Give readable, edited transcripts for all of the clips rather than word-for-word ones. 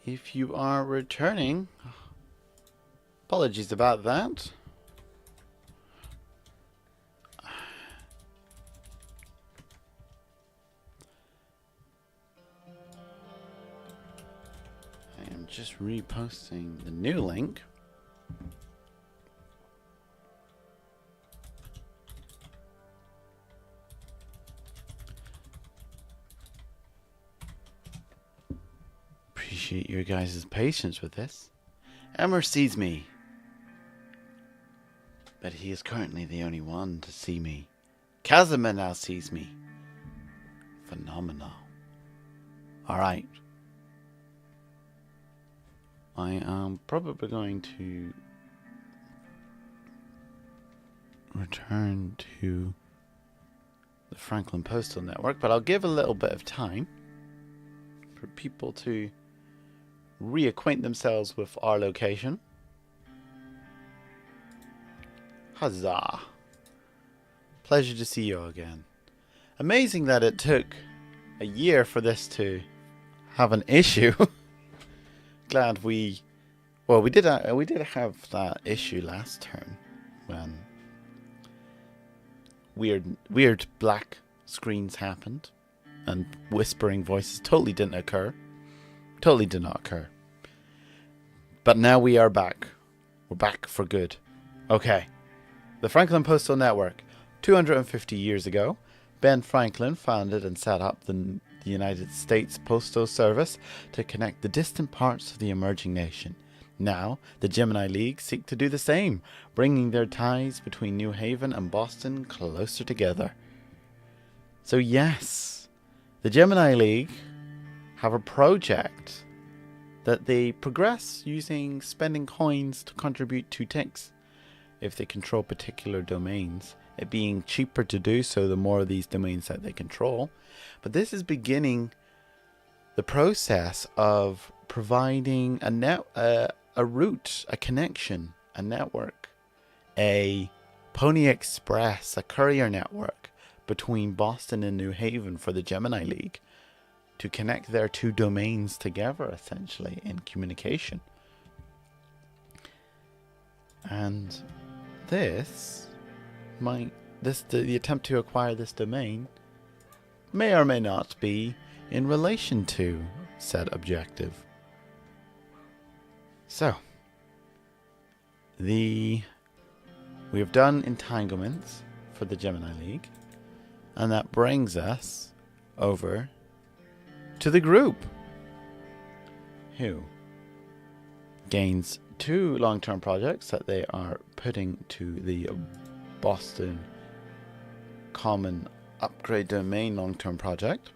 if you are returning, apologies about that. I am just reposting the new link. Appreciate your guys' patience with this. Emmer sees me, but he is currently the only one to see me. Casimir now sees me. Phenomenal. Alright. I am probably going to return to the Franklin Postal Network, but I'll give a little bit of time for people to reacquaint themselves with our location. Huzzah. Pleasure to see you again. Amazing that it took a year for this to have an issue. Glad we did have that issue last turn when weird black screens happened and whispering voices totally did not occur. But now we are back. We're back for good. Okay. The Franklin Postal Network. 250 years ago, Ben Franklin founded and set up the United States Postal Service to connect the distant parts of the emerging nation. Now, the Gemini League seek to do the same, bringing their ties between New Haven and Boston closer together. So yes, the Gemini League have a project that they progress using spending coins to contribute 2 ticks if they control particular domains, it being cheaper to do so the more of these domains that they control. But this is beginning the process of providing a route, a connection, a network, a Pony Express, a courier network between Boston and New Haven for the Gemini League to connect their 2 domains together, essentially, in communication. And the attempt to acquire this domain may or may not be in relation to said objective. So, we have done entanglements for the Gemini League, and that brings us over to the group, who gains 2 long-term projects that they are putting to the Boston Common Upgrade Domain long-term project,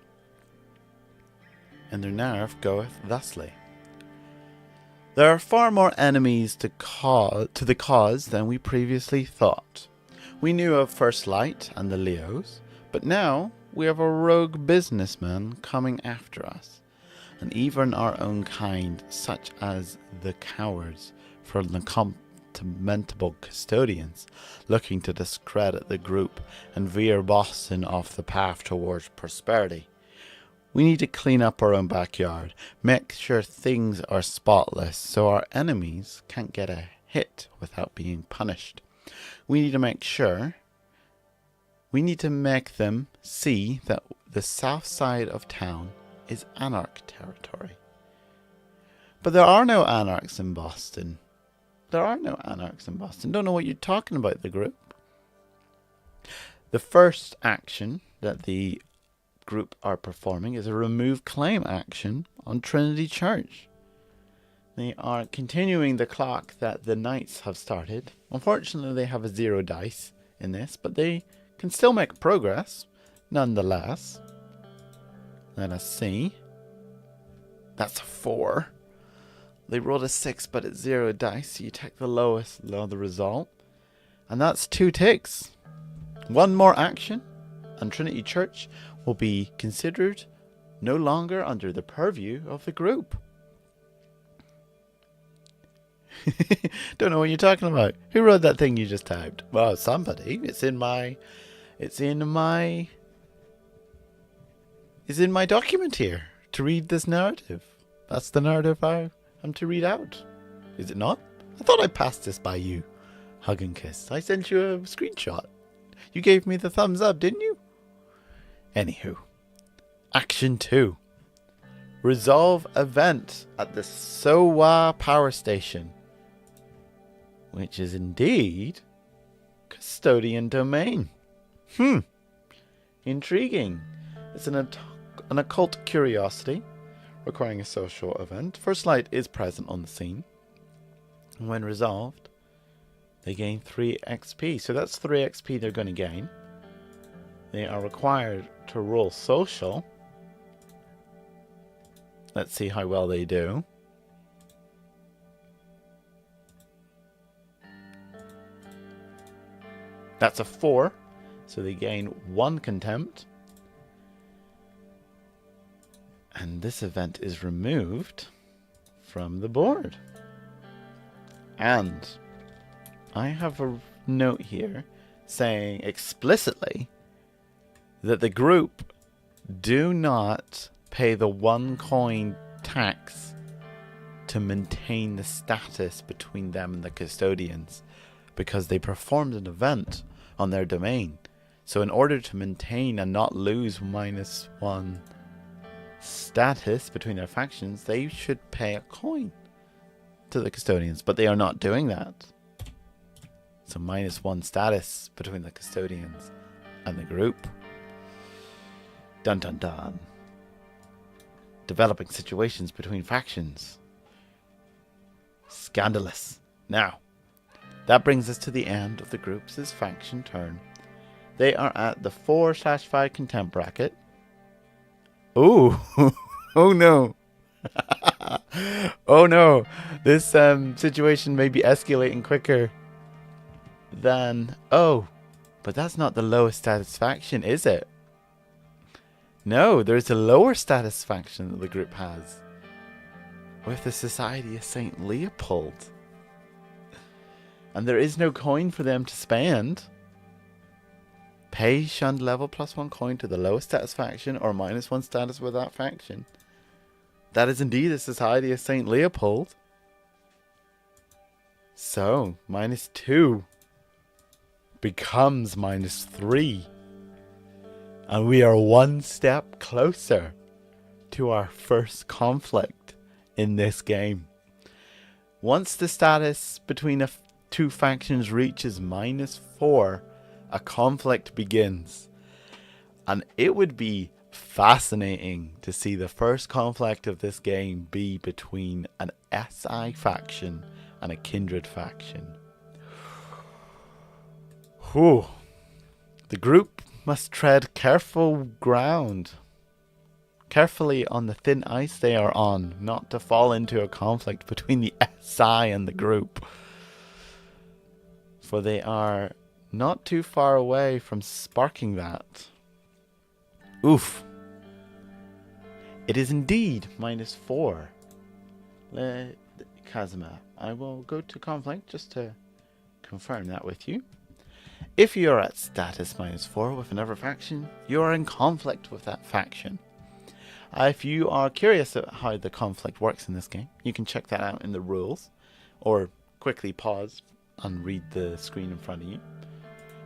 and their narrative goeth thusly. There are far more enemies to the cause than we previously thought. We knew of First Light and the Leos, but now we have a rogue businessman coming after us, and even our own kind, such as the cowards from the contemptible custodians, looking to discredit the group and veer Boston off the path towards prosperity. We need to clean up our own backyard, make sure things are spotless so our enemies can't get a hit without being punished. We need to make them see that the south side of town is anarch territory. But there are no anarchs in Boston. Don't know what you're talking about, the group. The first action that the group are performing is a remove claim action on Trinity Church. They are continuing the clock that the Knights have started. Unfortunately, they have a 0 dice in this, but they can still make progress nonetheless. Let us see. That's a 4. They rolled a 6, but it's 0 dice, so you take the lowest of the result. And that's 2 ticks. 1 more action, and Trinity Church will be considered no longer under the purview of the group. Don't know what you're talking about. Who wrote that thing you just typed? Well, somebody. It's in my document here to read this narrative. That's the narrative I am to read out. Is it not? I thought I passed this by you. Hug and kiss. I sent you a screenshot. You gave me the thumbs up, didn't you? Anywho. Action 2. Resolve event at the Sowa power station. Which is indeed custodian domain. Intriguing. It's an occult curiosity requiring a social event. First Light is present on the scene. And when resolved, they gain 3 XP. So that's 3 XP they're going to gain. They are required to roll social. Let's see how well they do. That's a 4. So they gain 1 contempt. And this event is removed from the board. And I have a note here saying explicitly that the group do not pay the 1 coin tax to maintain the status between them and the custodians, because they performed an event on their domain. So in order to maintain and not lose -1 status between their factions, they should pay a coin to the custodians, but they are not doing that. So -1 status between the custodians and the group. Dun dun dun. Developing situations between factions. Scandalous. Now, that brings us to the end of the group's faction turn. They are at the 4/5 contempt bracket. Ooh. Oh no. Oh no. This situation may be escalating quicker than... Oh, but that's not the lowest status faction, is it? No, there's a lower status faction that the group has, with the Society of St. Leopold. And there is no coin for them to spend. Pay shunned level +1 coin to the lowest status faction, or -1 status with that faction. That is indeed the Society of St. Leopold. So, -2 becomes -3. And we are 1 step closer to our first conflict in this game. Once the status between 2 factions reaches -4, a conflict begins. And it would be fascinating to see the first conflict of this game be between an SI faction and a Kindred faction. Whew. The group must tread careful ground, carefully on the thin ice they are on, not to fall into a conflict between the SI and the group. For they are not too far away from sparking that. Oof. It is indeed -4. Kazuma, I will go to conflict just to confirm that with you. If you are at status -4 with another faction, you are in conflict with that faction. If you are curious about how the conflict works in this game, you can check that out in the rules, or quickly pause and read the screen in front of you.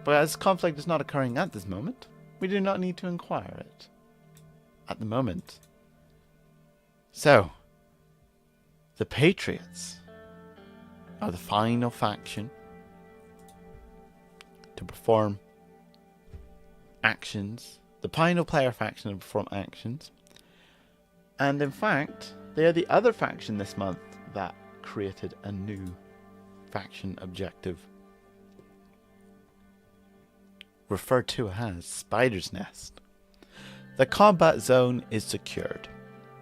But as conflict is not occurring at this moment, we do not need to inquire it at the moment. So, the Patriots are the final faction to perform actions. The final player faction to perform actions. And in fact, they are the other faction this month that created a new faction objective, referred to as Spider's Nest. The combat zone is secured,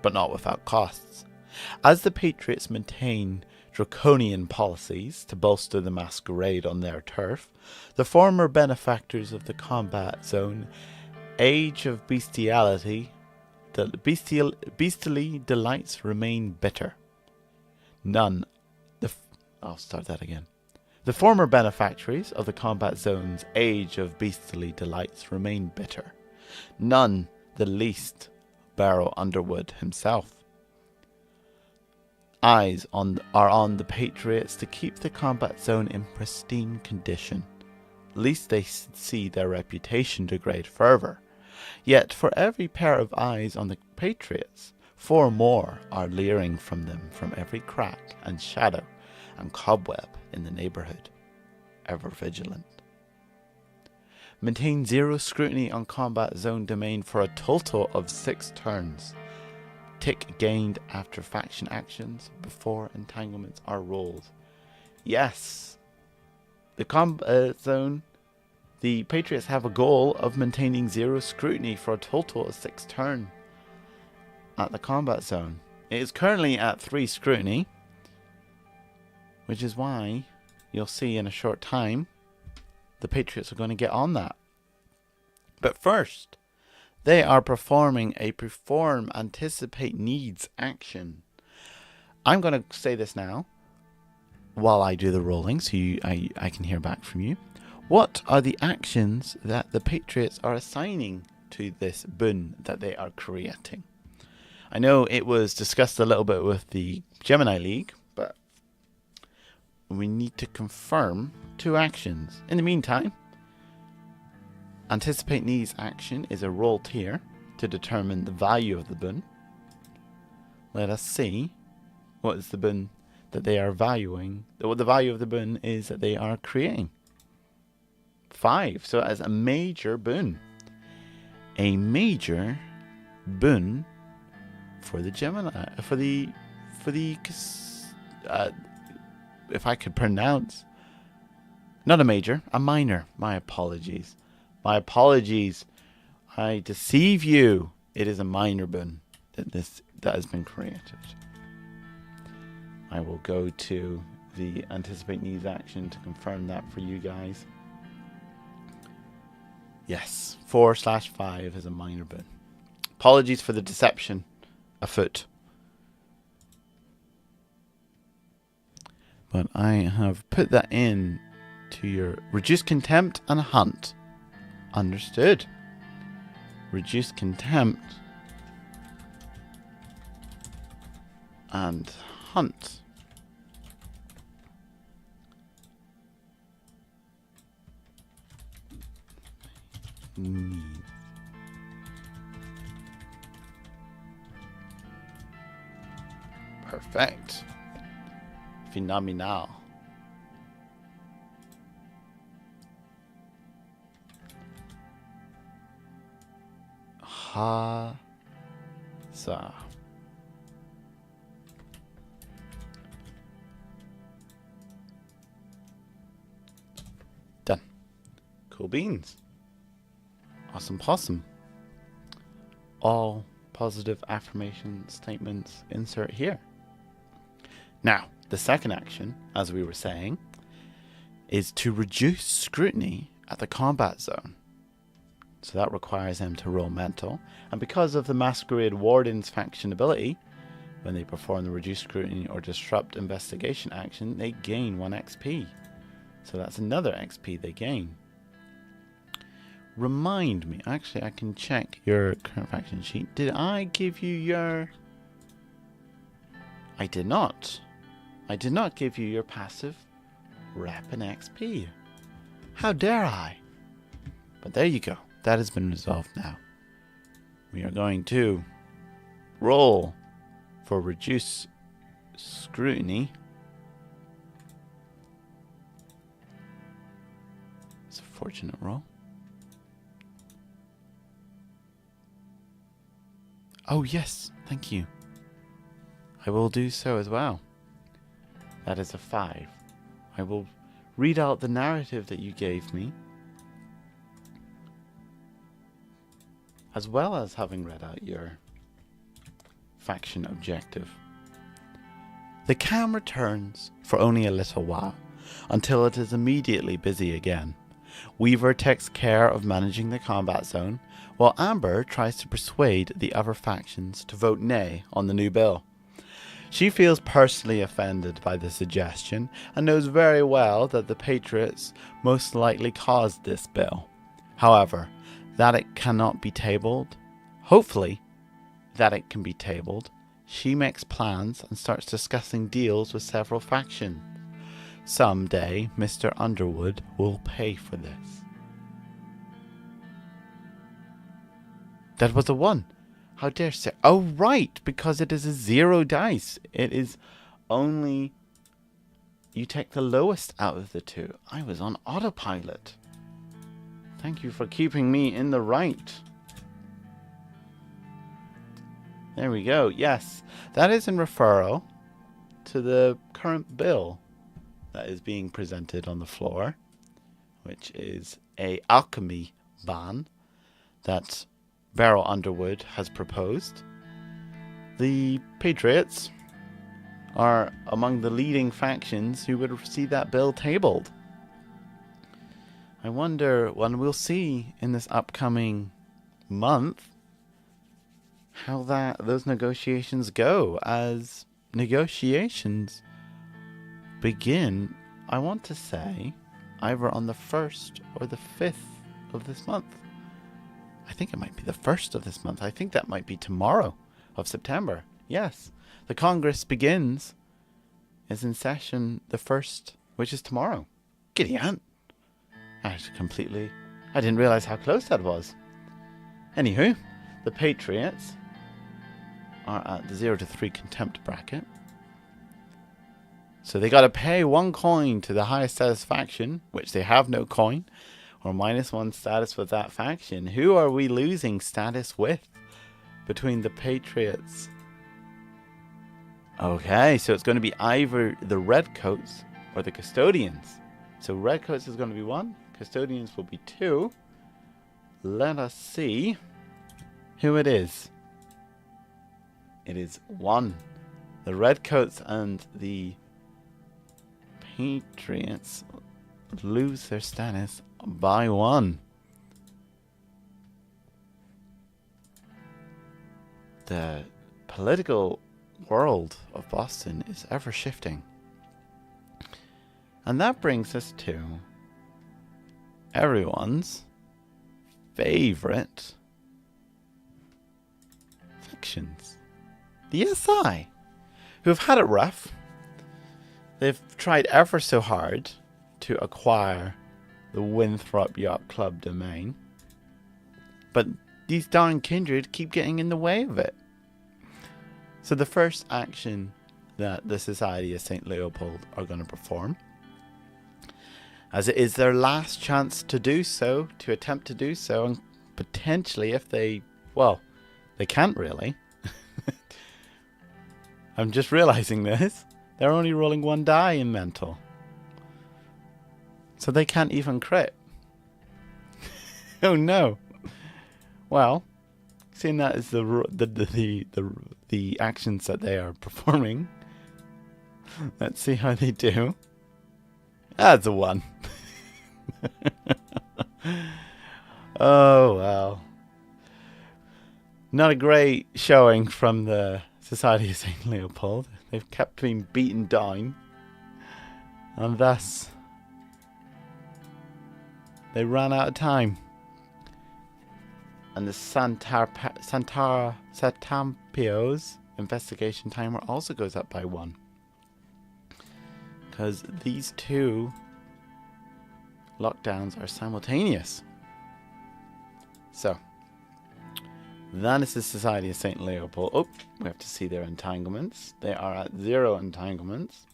but not without costs, as the Patriots maintain draconian policies to bolster the masquerade on their turf. The former benefactors of the combat zone, Age of Bestiality, the beastly delights remain bitter. I'll start that again. The former benefactors of the combat zone's Age of Beastly Delights remain bitter. None the least Barrow Underwood himself. eyes are on the Patriots to keep the combat zone in pristine condition. Least they see their reputation degrade further. Yet for every pair of eyes on the Patriots, 4 more are leering from them from every crack and shadow and cobweb in the neighborhood, ever vigilant. Maintain 0 scrutiny on combat zone domain for a total of 6 turns. Tick gained after faction actions before entanglements are rolled. Yes, the combat zone, the Patriots have a goal of maintaining 0 scrutiny for a total of 6 turns at the combat zone. It is currently at 3 scrutiny, which is why you'll see in a short time the Patriots are going to get on that. But first, they are performing a perform anticipate needs action. I'm going to say this now while I do the rolling so I can hear back from you. What are the actions that the Patriots are assigning to this boon that they are creating? I know it was discussed a little bit with the Gemini League, but we need to confirm 2 actions. In the meantime, anticipate needs action is a roll tier to determine the value of the boon. Let us see what is the boon that they are valuing, what the value of the boon is that they are creating. 5, so as a major boon. A major boon for the Gemini, for the if I could pronounce, not a major, a minor. My apologies. My apologies. I deceive you. It is a minor boon that has been created. I will go to the anticipate needs action to confirm that for you guys. Yes, 4/5 is a minor boon. Apologies for the deception afoot. But I have put that in to your reduce contempt and hunt. Understood. Reduce contempt and hunt. Need. Perfect. Phenomenal. Ha. Sa. Done. Cool beans. Awesome possum. All positive affirmation statements insert here. Now, the second action, as we were saying, is to reduce scrutiny at the combat zone. So that requires them to roll mental. And because of the Masquerade Warden's faction ability, when they perform the reduce scrutiny or disrupt investigation action, they gain 1 XP. So that's another XP they gain. Remind me, actually I can check your current faction sheet. Did I give you your... I did not. I did not give you your passive rep and XP. How dare I? But there you go. That has been resolved now. We are going to roll for reduce scrutiny. It's a fortunate roll. Oh yes, thank you. I will do so as well. That is a 5. I will read out the narrative that you gave me, as well as having read out your faction objective. The cam returns for only a little while, until it is immediately busy again. Weaver takes care of managing the combat zone, while Amber tries to persuade the other factions to vote nay on the new bill. She feels personally offended by the suggestion and knows very well that the Patriots most likely caused this bill. However, that it cannot be tabled, hopefully that it can be tabled, she makes plans and starts discussing deals with several factions. Someday, Mr. Underwood will pay for this. That was a 1. How dare say? Oh, right, because it is a 0 dice. It is only... You take the lowest out of the 2. I was on autopilot. Thank you for keeping me in the right. There we go. Yes, that is in referral to the current bill that is being presented on the floor, which is a alchemy ban that Beryl Underwood has proposed. The Patriots are among the leading factions who would see that bill tabled. I wonder when we'll see in this upcoming month how those negotiations go. As negotiations begin, I want to say, either on the 1st or the 5th of this month. I think it might be the 1st of this month. I think that might be tomorrow of September. Yes, the Congress begins, is in session the 1st, which is tomorrow. Giddy aunt. I didn't realize how close that was. Anywho, the Patriots are at the 0 to 3 contempt bracket. So they got to pay 1 coin to the highest status faction, which they have no coin, or -1 status with that faction. Who are we losing status with between the Patriots? Okay, so it's going to be either the Redcoats or the Custodians. So Redcoats is going to be 1, Custodians will be 2. Let us see who it is. It is 1. The Redcoats and the Patriots lose their status by 1. The political world of Boston is ever shifting. And that brings us to everyone's favorite factions. The SI, who have had it rough. They've tried ever so hard to acquire the Winthrop Yacht Club domain. But these darn kindred keep getting in the way of it. So the first action that the Society of St. Leopold are going to perform, as it is their last chance to do so, to attempt to do so, and potentially if they, well, they can't really. I'm just realizing this. They're only rolling 1 die in mental. So they can't even crit. Oh no. Well, seeing that is the actions that they are performing, let's see how they do. That's a 1. Oh well. Not a great showing from the Society of St. Leopold. They've kept being beaten down, and thus they ran out of time. And the Satampio's investigation timer also goes up by 1. Because these 2 lockdowns are simultaneous. So, that is the Society of St. Leopold. Oh, we have to see their entanglements. They are at 0 entanglements.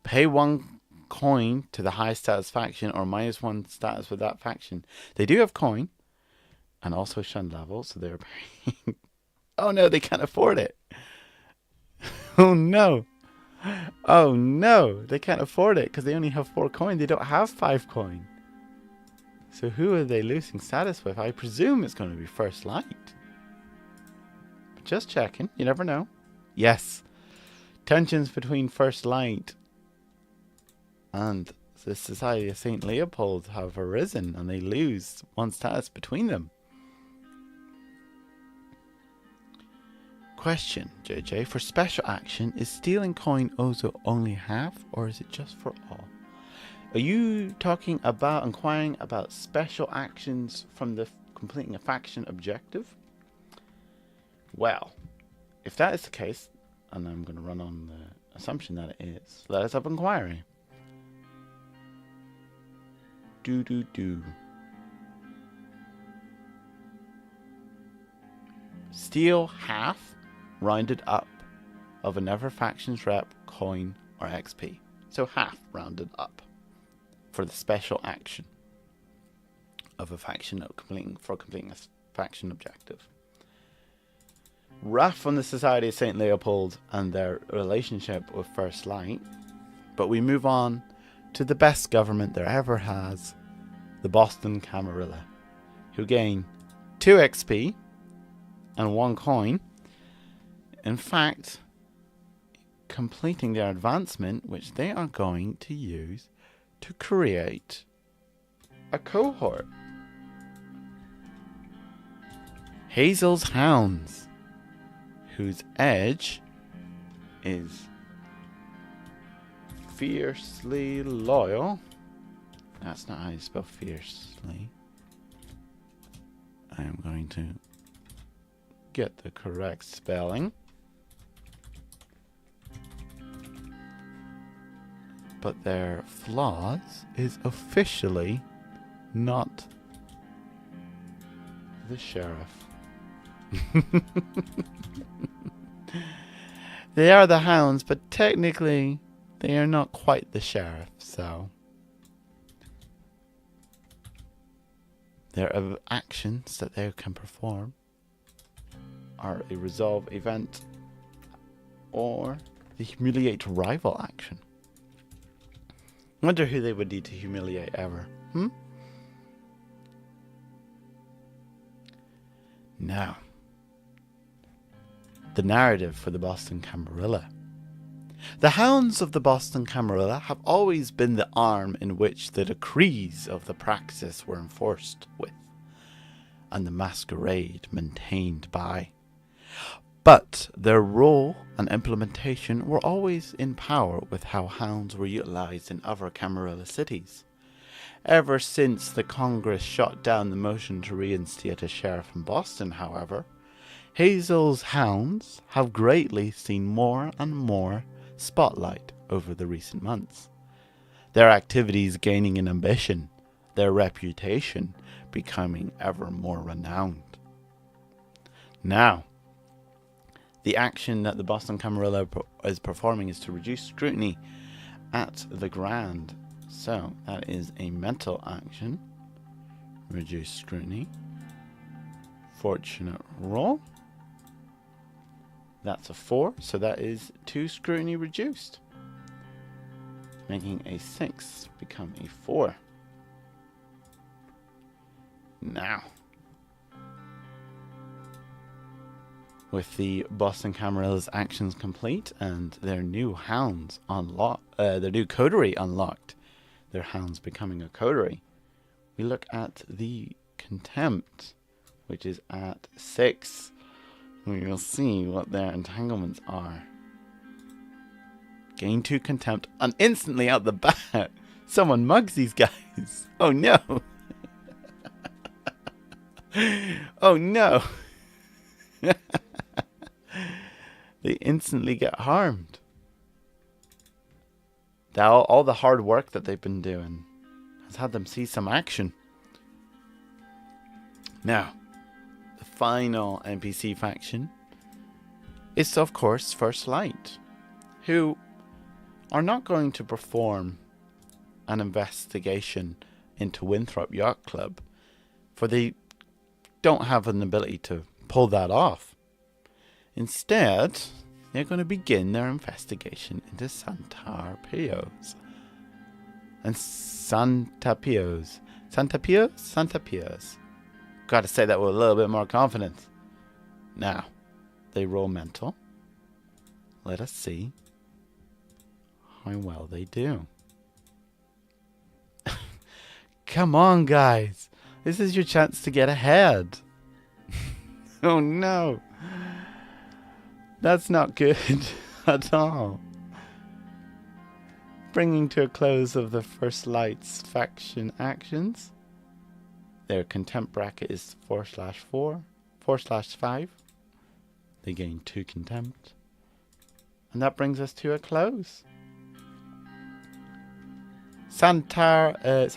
Pay 1 coin to the high status faction or -1 status with that faction. They do have coin and also shun level, so they're paying. Oh no, they can't afford it. Oh no. Oh no, they can't afford it because they only have 4 coin. They don't have 5 coin. So who are they losing status with? I presume it's going to be First Light. But just checking, you never know. Yes, tensions between First Light and the Society of St. Leopold have arisen, and they lose 1 status between them. Question, JJ, for special action, is stealing coin also only half, or is it just for all? Are you talking about inquiring about special actions from the completing a faction objective? Well, if that is the case, and I'm going to run on the assumption that it is, let us have inquiry. Do. Steal half, rounded up, of another faction's rep, coin, or XP. So half rounded up for the special action of a faction for completing a faction objective. Wrath on the Society of St. Leopold and their relationship with First Light. But we move on to the best government there ever has, the Boston Camarilla, who gain 2 XP and 1 coin. In fact, completing their advancement, which they are going to use to create a cohort. Hazel's Hounds, whose edge is fiercely loyal. That's not how you spell fiercely. I am going to get the correct spelling. But their flaws is officially not the sheriff. They are the hounds, but technically they are not quite the sheriff, so their actions that they can perform are a resolve event or the humiliate rival action. Wonder who they would need to humiliate ever. Now, the narrative for the Boston Camarilla. The hounds of the Boston Camarilla have always been the arm in which the decrees of the Praxis were enforced with, and the masquerade maintained by. But their role and implementation were always in power with how hounds were utilized in other Camarilla cities. Ever since the Congress shot down the motion to reinstate a sheriff in Boston, however, Hazel's hounds have greatly seen more and more spotlight over the recent months. Their activities gaining in ambition, their reputation becoming ever more renowned. Now, the action that the Boston Camarilla is performing is to reduce scrutiny at the Grand. So, that is a mental action. Reduce scrutiny. Fortunate roll. That's a 4, so that is 2 scrutiny reduced. Making a 6 become a 4. Now, with the Boston Camarilla's actions complete and their new hounds their new coterie unlocked, their hounds becoming a coterie, we look at the contempt, which is at 6. We will see what their entanglements are. Gain 2 contempt, and instantly out the bat, someone mugs these guys. Oh no! Oh no! They instantly get harmed. All the hard work that they've been doing has had them see some action. Now, the final NPC faction is, of course, First Light, who are not going to perform an investigation into Winthrop Yacht Club, for they don't have an ability to pull that off. Instead, they're going to begin their investigation into Santa Pios. And Santa Pios. Gotta say that with a little bit more confidence. Now, they roll mental. Let us see how well they do. Come on, guys. This is your chance to get ahead. Oh no. That's not good at all. Bringing to a close of the First Light's faction actions. Their contempt bracket is 4/4, 4/5. They gain 2 contempt. And that brings us to a close. Santarpio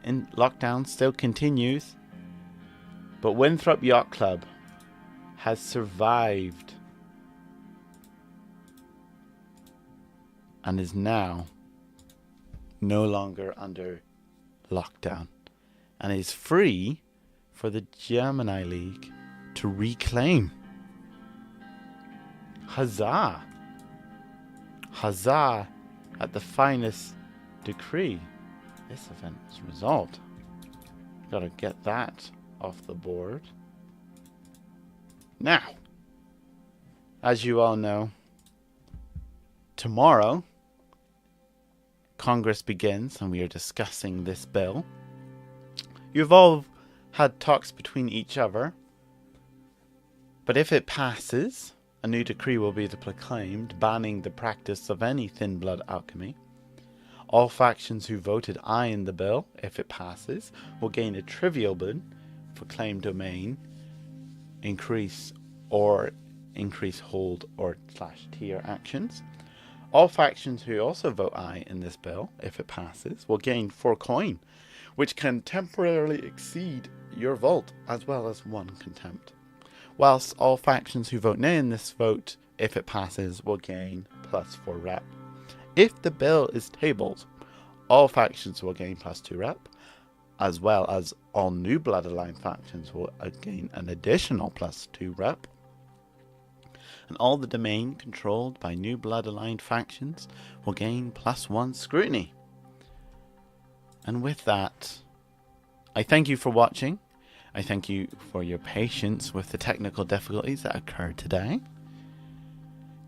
in lockdown still continues. But Winthrop Yacht Club has survived and is now no longer under lockdown and is free for the Gemini League to reclaim. Huzzah! Huzzah at the finest decree. This event was resolved. Gotta get that off the board. Now, as you all know, tomorrow Congress begins and we are discussing this bill. You've all had talks between each other, but if it passes, a new decree will be proclaimed banning the practice of any thin blood alchemy. All factions who voted aye in the bill, if it passes, will gain a trivial boon for claim domain, increase hold or / tier actions. All factions who also vote aye in this bill, if it passes, will gain 4 coin, which can temporarily exceed your vault, as well as 1 contempt. Whilst all factions who vote nay in this vote, if it passes, will gain +4 rep. If the bill is tabled, all factions will gain +2 rep, as well as all new blood aligned factions will gain an additional +2 rep. And all the domain controlled by new blood aligned factions will gain +1 scrutiny. And with that, I thank you for watching. I thank you for your patience with the technical difficulties that occurred today.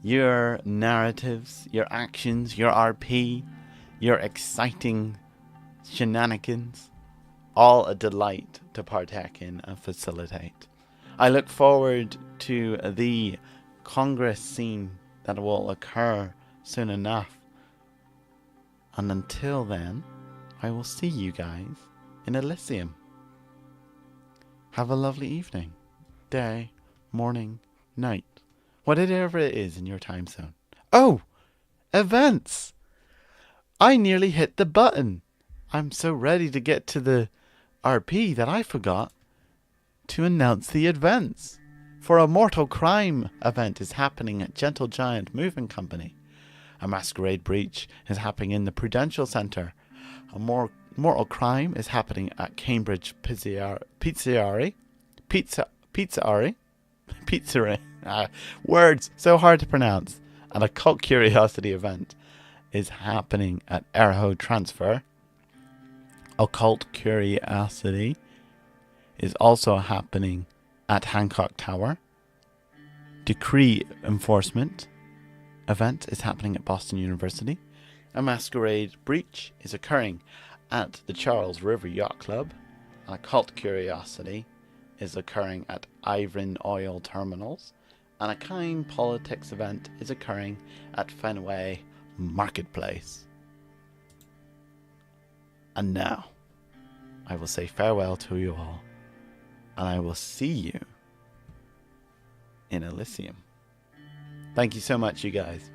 Your narratives, your actions, your RP, your exciting shenanigans, all a delight to partake in and facilitate. I look forward to the Congress scene that will occur soon enough. And until then, I will see you guys in Elysium. Have a lovely evening, day, morning, night, whatever it is in your time zone. Oh, events! I nearly hit the button. I'm so ready to get to the RP that I forgot to announce the events. For a Mortal Crime event is happening at Gentle Giant Moving Company. A Masquerade Breach is happening in the Prudential Centre. A Mortal Crime is happening at Cambridge Pizzeria. Words so hard to pronounce. And a Cult Curiosity event is happening at Airho Transfer. Occult Curiosity is also happening at Hancock Tower. Decree Enforcement event is happening at Boston University. A Masquerade Breach is occurring at the Charles River Yacht Club. And a Cult Curiosity is occurring at Iron Oil Terminals. And a Kind Politics event is occurring at Fenway Marketplace. And now, I will say farewell to you all, and I will see you in Elysium. Thank you so much, you guys.